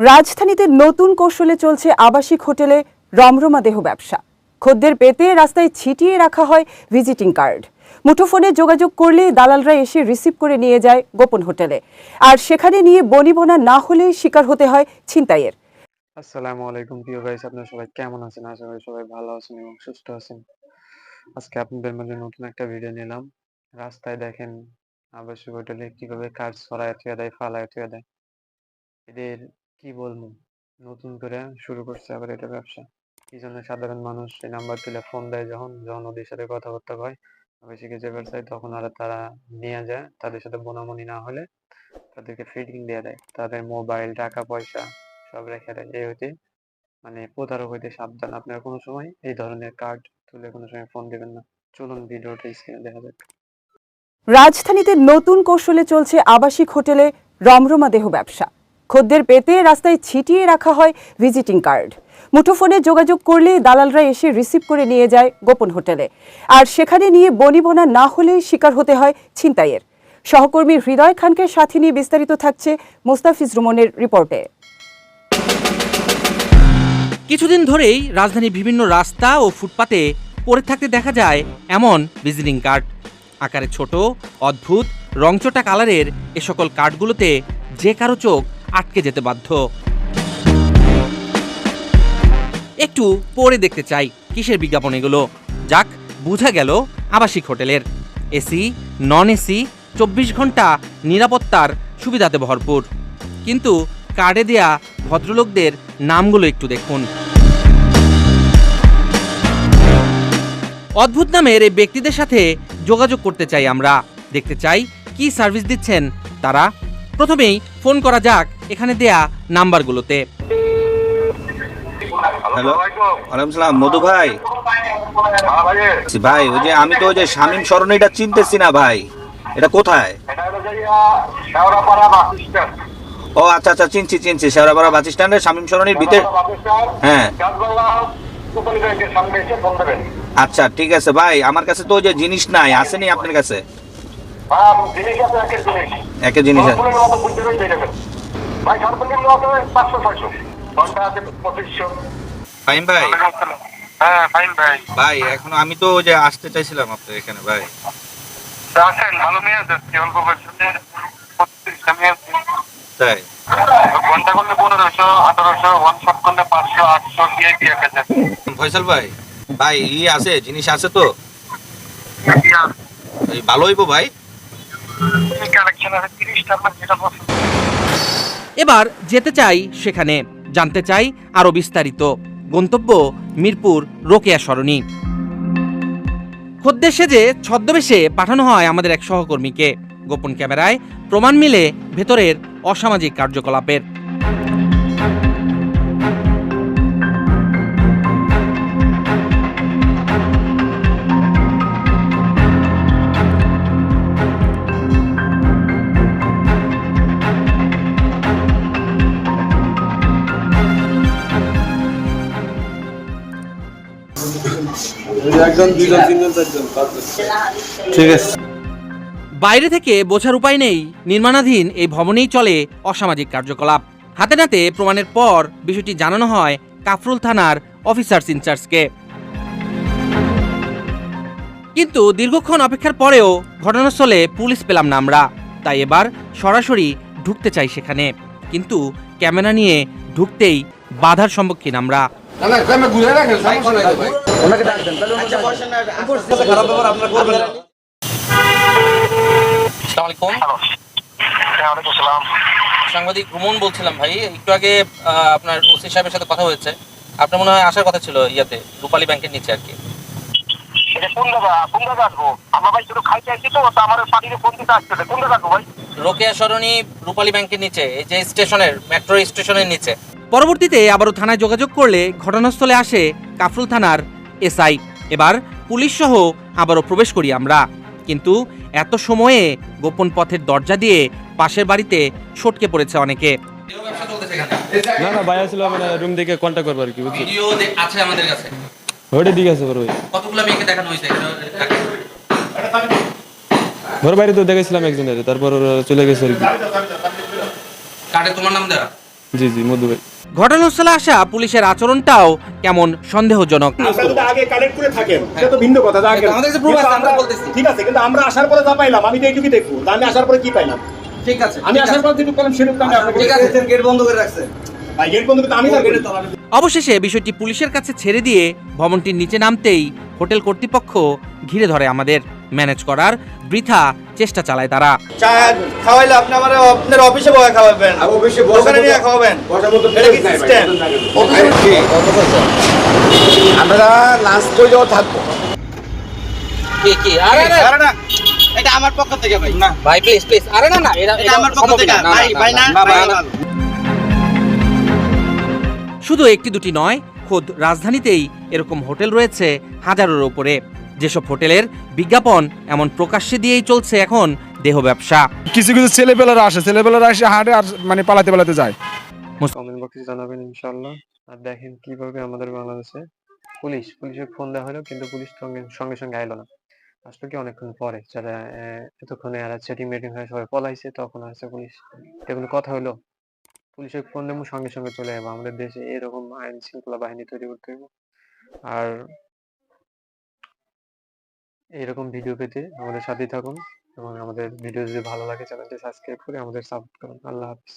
রাজধানীতে নতুন কৌশলে চলছে আবাসিক হোটেলে রমরমা দেহ ব্যবসা। খদ্দের পেতে রাস্তায় ছিটিয়ে রাখা হয় ভিজিটিং কার্ড। মুঠোফোনে যোগাযোগ করলে দালালরা এসে রিসিভ করে নিয়ে যায় গোপন হোটেলে, আর সেখানে নিয়ে বনিবনা না হলে শিকার হতে হয় ছিনতাইয়ের। আসসালামু আলাইকুম প্রিয় গাইস, আপনারা সবাই কেমন আছেন? আশা করি সবাই ভালো আছেন এবং সুস্থ আছেন। আজকে আপনাদের মাঝে নতুন একটা ভিডিও নিলাম। রাস্তায় দেখেন আবাসিক হোটেলে কিভাবে কার্ড ছড়ায় থুয়ে দেয়, ফালায় থুয়ে দেয়। এদের কি বলবো, নতুন করে শুরু করছে আবার এটা ব্যবসা। এই জন্য সাধারণ মানুষ এই নাম্বার তুলে ফোন দেয়, যখন ওদের সাথে কথাবার্তা হয়, আবাসিকে যেবার চায় তখন আর তারা নিয়ে যায়। তাদের সাথে বোনামুনি না হলে তাদেরকে ফিটিং দিয়ে দেয়, তাদের মোবাইল, টাকা পয়সা সব রেখে দেয়। এই হইতে প্রতারক হইতে সাবধান। আপনারা কোনো সময় এই ধরনের কার্ড তুলে কোনো সময় ফোন দিবেন না। চলুন ভিডিওটা স্ক্রিনে দেখা যাক। রাজধানীতে নতুন কৌশলে চলছে আবাসিক হোটেলে রমরমা দেহ ব্যবসা। খদ্দের পেতে রাস্তায় ছিটিয়ে রাখা হয় ভিজিটিং কার্ড। মুঠোফোনে যোগাযোগ করলে দালালরা এসে রিসিভ করে নিয়ে যায় গোপন হোটেলে, আর সেখানে নিয়ে বনিবনা না হলে শিকার হতে হয় ছিনতাইয়ের। সহকর্মী হৃদয় খানকে সাথে নিয়ে বিস্তারিত থাকছে মোস্তাফিজ রুমনের রিপোর্টে। কিছুদিন ধরেই রাজধানীর বিভিন্ন রাস্তা ও ফুটপাতে পড়ে থাকতে দেখা যায় এমন ভিজিটিং কার্ড। আকারে ছোট, অদ্ভুত, রংচটা কালারের এ সকল কার্ডগুলোতে যে কারো চোখ আটকে যেতে বাধ্য। একটু পড়ে দেখতে চাই কিসের বিজ্ঞাপন এগুলো। যাক, বোঝা গেল আবাসিক হোটেলের। এসি, নন এসি, 24 ঘন্টা নিরাপত্তার সুবিধাতে ভরপুর। কিন্তু কার্ডে দেয়া ভদ্রলোকদের নামগুলো একটু দেখুন। অদ্ভুত নামের এই ব্যক্তিদের সাথে যোগাযোগ করতে চাই আমরা, দেখতে চাই কি সার্ভিস দিচ্ছেন তারা। প্রথমেই ফোন করা যাক এখানে দেয়া নাম্বারগুলোতে। হ্যালো, ওয়ালাইকুম সালাম। মধু ভাই, ভাই ওই যে আমি তো ওই যে শামীম সরণিটা চিনতেছি না ভাই, এটা কোথায়? ও আচ্ছা আচ্ছা, চিনছি শেওড়াপাড়া বাস স্ট্যান্ডের শামীম সরণির ভিতরে। হ্যাঁ আচ্ছা ঠিক আছে ভাই, আমার কাছে তো ওই যে জিনিস নাই, আসেনি আপনার কাছে? একের জিনিস আছে ফাহিম ভাই। হ্যাঁ ফাইন ভাই। ভাই এখন আমি তো ওই যে আসতে চাইছিলাম আপনার এখানে ভাই। আসেন, ভালো মেয়ে আছে, অল্প বয়সে 35টা মেয়ে আছে। তাই? ঘন্টা করলে 1500, 1800, ওয়ান শট করলে 500, 800 ভিআইপি আছে। ফয়সাল ভাই, ভাই আছে, জিনিস আছে তো? এই ভালো হইবো ভাই। কালেকশন আছে 30টা, আপনার যেটা পছন্দ। এবার যেতে চাই সেখানে, জানতে চাই আরো বিস্তারিত। গন্তব্য মিরপুর রোকেয়া সরণি। খদ্দের সেজে ছদ্মবেশে পাঠানো হয় আমাদের এক সহকর্মীকে। গোপন ক্যামেরায় প্রমাণ মিলে ভেতরের অসামাজিক কার্যকলাপের। ঠিক আছে। বাইরে থেকে বোঝার উপায় নেই নির্মাণাধীন এই ভবনেই চলে অসামাজিক কার্যকলাপ। হাতে নাতে প্রমাণের পর বিষয়টি জানানো হয় কাফরুল থানার অফিসার্স ইনচার্জকে। কিন্তু দীর্ঘক্ষণ অপেক্ষার পরেও ঘটনাস্থলে পুলিশ পেলাম না আমরা। তাই এবার সরাসরি ঢুকতে চাই সেখানে, কিন্তু ক্যামেরা নিয়ে ঢুকতেই বাধার সম্মুখীন আমরা। সাংবাদিক রুমন বলছিলাম ভাই, একটু আগে আপনার ওসি সাহেবের সাথে কথা হয়েছে। আপনার মনে হয় আসার কথা ছিল ইয়াতে, রূপালী ব্যাংকের নিচে আর কি। রোকেয়া সরণি রূপালী ব্যাংকের নিচে, এই যে স্টেশনের, মেট্রো স্টেশনের নিচে। পরবর্তীতে আবারও থানায় যোগাযোগ করলে ঘটনাস্থলে আসে কাফরুল থানার এসআই। এবার পুলিশ সহ আবারও প্রবেশ করি আমরা, কিন্তু এত সময়ে গোপন পথের দরজা দিয়ে পাশের বাড়িতে সটকে পড়েছে অনেকে। না না ভাই আসলে মানে রুম থেকে কন্টাক্ট করবো আর কি, বুঝছি। ভিডিও আছে আমাদের কাছে, ওইটা দিকে আছে বড় ভাই। কতগুলো মেয়েকে দেখানো হয়েছে ঘর বাইরে তো দেখেছিলাম একজনের, তারপর চলে গেছে আর কি। কার্ডে তোমার নাম দেওয়া? জি জি মধু ভাই। ঘটনাস্থলে আসা পুলিশের আচরণটাও কেমন সন্দেহজনক। আপনারা যদি আগে কালেক্ট করে থাকেন সেটা তো ভিন্ন কথা। আগে ঠিক আছে, কিন্তু আমরা আসার পরে যা পাইলাম আমি তো এইটুকুই দেখবো। আমি আসার পরে কি পাইলাম? ঠিক আছে, আমি আসার পর যেটুকু পেলাম সেটুকু আমি আপনাকে গেট বন্ধ করে রাখছে। ভাই গেট বন্ধ করতে আমি অবশেষে বিষয়টি পুলিশের কাছে ছেড়ে দিয়ে ভবনটির নিচে নামতেই হোটেল কর্তৃপক্ষ ঘিরে ধরে আমাদের। ম্যানেজ করার বৃথা চেষ্টা চালায় তারা। চা খাওয়াইলে আপনি আমার আপনার অফিসে বসে খাওয়াবেন, অফিসে দোকানে নিয়ে খাওয়াবেন, এটা কি সিস্টেম? আমরা লাঞ্চ করেও থাকবো। কি আরে না, এটা আমার পক্ষ থেকে ভাই। না ভাই প্লিজ প্লিজ, আরে না না, এটা আমার পক্ষ থেকে ভাই, ভাই না শুধু একটি দুটি নয়, খোদ রাজধানীতেই এরকম হোটেল রয়েছে হাজারের উপরে। যেসব হোটেলের বিজ্ঞাপন এমন প্রকাশ্যে দিয়েই চলছে এখন দেহ ব্যবসা। কিছু কিছু ছেলেপেলারা আসে হাঁটে আর মানে পালাতে যায়। কমেন্ট বক্সে জানাবেন ইনশাল্লাহ। আর দেখেন কিভাবে আমাদের বাংলাদেশে পুলিশে ফোন দেওয়া হলো, কিন্তু পুলিশ সঙ্গে সঙ্গে আইলো না, আসলে কি অনেকক্ষণ পরে। যারা এতক্ষণে এরা সেটিং মেটিং হয়ে সবাই পলাইছে, তখন আসছে পুলিশ। এগুলো কথা হলো, পুলিশে ফোন দেবো সঙ্গে সঙ্গে চলে যাবো। আমাদের দেশে এরকম আইন শৃঙ্খলা বাহিনী তৈরি করতে হবে। আর এরকম ভিডিও পেতে আমাদের সাথেই থাকুন, এবং আমাদের ভিডিও যদি ভালো লাগে চ্যানেলটি সাবস্ক্রাইব করে আমাদের সাপোর্ট করুন। আল্লাহ হাফিজ।